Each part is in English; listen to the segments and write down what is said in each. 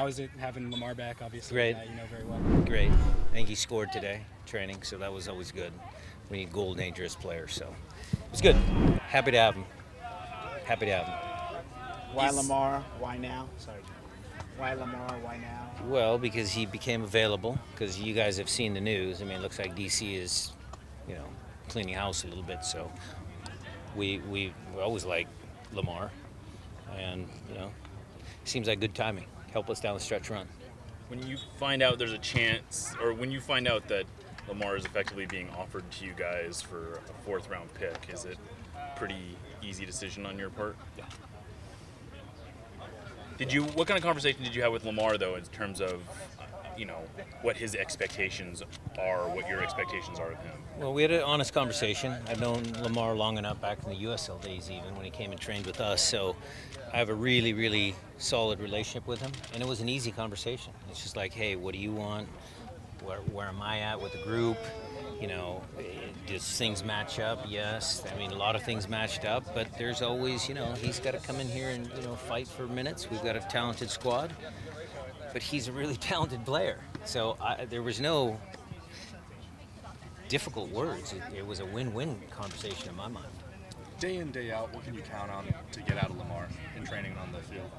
How is it having Lamar back? Obviously, Great. You know very well. Great. I think he scored today, training, so that was always good. We need goal dangerous players, so it was good. Happy to have him. Happy to have him. Why Lamar? Why now? Sorry. Why Lamar? Why now? Well, because he became available, because you guys have seen the news. I mean, it looks like DC is, cleaning house a little bit, so we always like Lamar, and, seems like good timing. Help us down the stretch run. When you find out there's a chance, or when you find out that Lamar is effectively being offered to you guys for a 4th round pick, is it a pretty easy decision on your part? Yeah. What kind of conversation did you have with Lamar, though, in terms of, what his expectations are, what your expectations are of him? Well, we had an honest conversation. I've known Lamar long enough, back in the USL days even, when he came and trained with us. So I have a really, really solid relationship with him. And it was an easy conversation. It's just like, hey, what do you want? Where am I at with the group? Does things match up? Yes. I mean, a lot of things matched up, but there's always, he's got to come in here and, fight for minutes. We've got a talented squad, but he's a really talented player. So there was no difficult words. It was a win-win conversation in my mind. Day in, day out, what can you count on to get out of Lamar in training and on the field?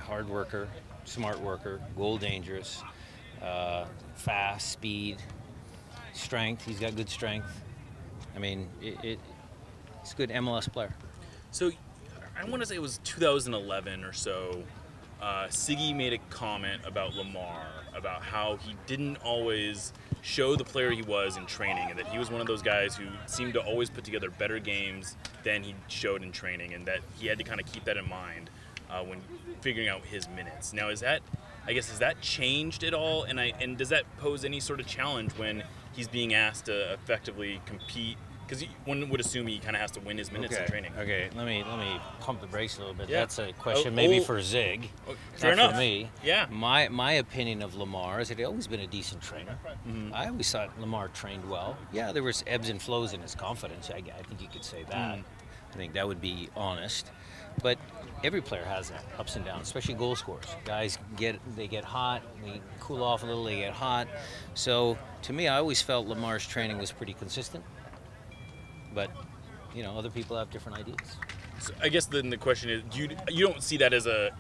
Hard worker, smart worker, goal dangerous, fast, speed, strength. He's got good strength. I mean, it's a good MLS player. So I want to say it was 2011 or so. Siggy made a comment about Lamar, about how he didn't always show the player he was in training, and that he was one of those guys who seemed to always put together better games than he showed in training, and that he had to kind of keep that in mind when figuring out his minutes. Now, has that changed at all? And does that pose any sort of challenge when he's being asked to effectively compete? Because one would assume he kind of has to win his minutes in training. Okay, let me pump the brakes a little bit. Yeah. That's a question maybe for Zig, fair not enough. for me. Yeah. My opinion of Lamar is that he's always been a decent trainer. Mm-hmm. I always thought Lamar trained well. Yeah, there was ebbs and flows in his confidence. I think you could say that. I think that would be honest. But every player has that, ups and downs, especially goal scorers. Guys get hot, they cool off a little, they get hot. So to me, I always felt Lamar's training was pretty consistent. But, other people have different ideas. So I guess then the question is, you don't see that as a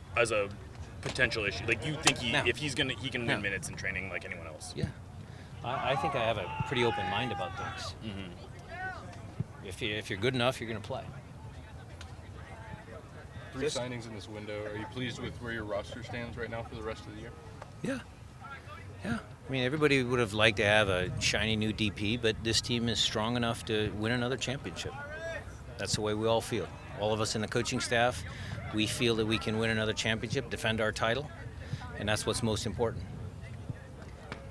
potential issue? Like, you think if he can win minutes in training like anyone else? Yeah. I think I have a pretty open mind about things. Mm-hmm. If you're good enough, you're going to play. 3 signings in this window. Are you pleased with where your roster stands right now for the rest of the year? Yeah. I mean, everybody would have liked to have a shiny new DP, but this team is strong enough to win another championship. That's the way we all feel. All of us in the coaching staff, we feel that we can win another championship, defend our title, and that's what's most important.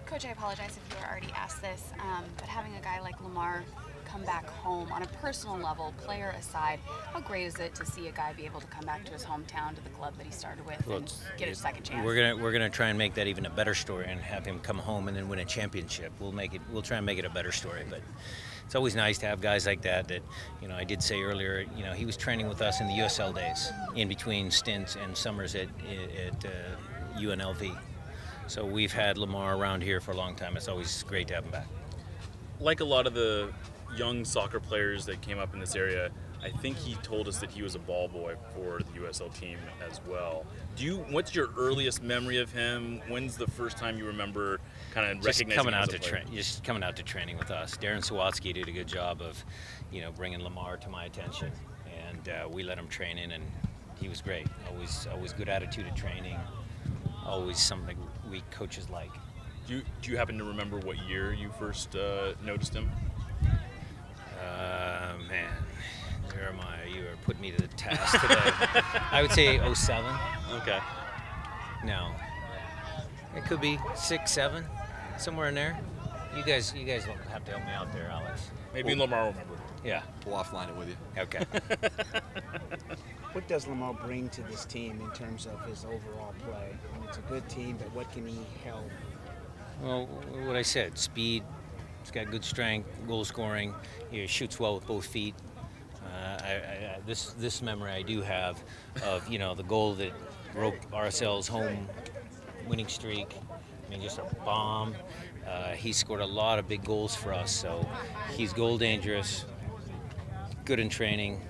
Coach, I apologize if you were already asked this, but having a guy like Lamar come back home on a personal level, player aside, how great is it to see a guy be able to come back to his hometown, to the club that he started with, and get a second chance? We're gonna try and make that even a better story and have him come home and then win a championship. We'll try and make it a better story, but it's always nice to have guys like that. I did say earlier, he was training with us in the USL days, in between stints and summers at UNLV. So we've had Lamar around here for a long time. It's always great to have him back. Like a lot of the young soccer players that came up in this area, I think he told us that he was a ball boy for the USL team as well. What's your earliest memory of him? When's the first time you remember kind of recognizing him as a player? Just coming out to training with us. Darren Sawatsky did a good job of, bringing Lamar to my attention, and we let him train in, and he was great. Always good attitude at training. Always something we coaches like. Do you happen to remember what year you first noticed him? Man, where am I? You are putting me to the task today. I would say 07. Okay. No. It could be 6, 7, somewhere in there. You guys will have to help me out there, Alex. Maybe Lamar will remember. Yeah. We'll offline it with you. Okay. What does Lamar bring to this team in terms of his overall play? I mean, it's a good team, but what can he help? Well, what I said, speed. He's got good strength, goal scoring. He shoots well with both feet. This memory I do have of the goal that broke RSL's home winning streak. I mean, just a bomb. He scored a lot of big goals for us, so he's goal dangerous, good in training,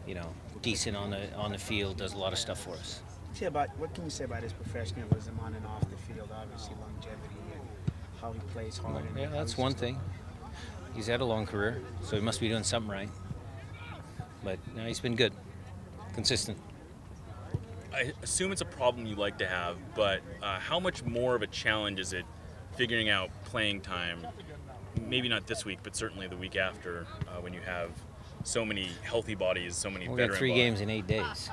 you know, decent on the field, does a lot of stuff for us. What can you say about his professionalism on and off the field? Obviously, longevity and how he plays hard. Yeah, that's one thing. He's had a long career, so he must be doing something right. But no, he's been good, consistent. I assume it's a problem you like to have, but how much more of a challenge is it figuring out playing time? Maybe not this week, but certainly the week after, when you have so many healthy bodies, so many We veteran got 3 bodies. games in 8 days.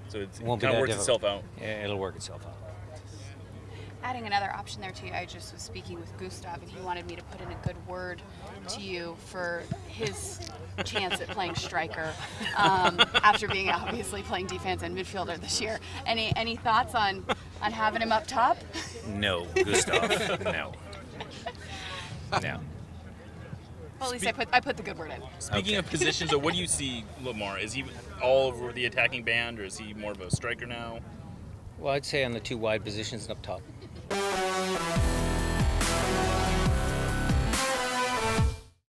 So it Won't be kind of that works difficult. itself out. Yeah, it'll work itself out. Adding another option there too, I just was speaking with Gustav and he wanted me to put in a good word to you for his chance at playing striker after being obviously playing defense and midfielder this year. Any thoughts on having him up top? No, Gustav, no. No. Well, at least I put the good word in. Speaking of positions, what do you see Lamar? Is he all over the attacking band, or is he more of a striker now? Well, I'd say on the 2 wide positions and up top.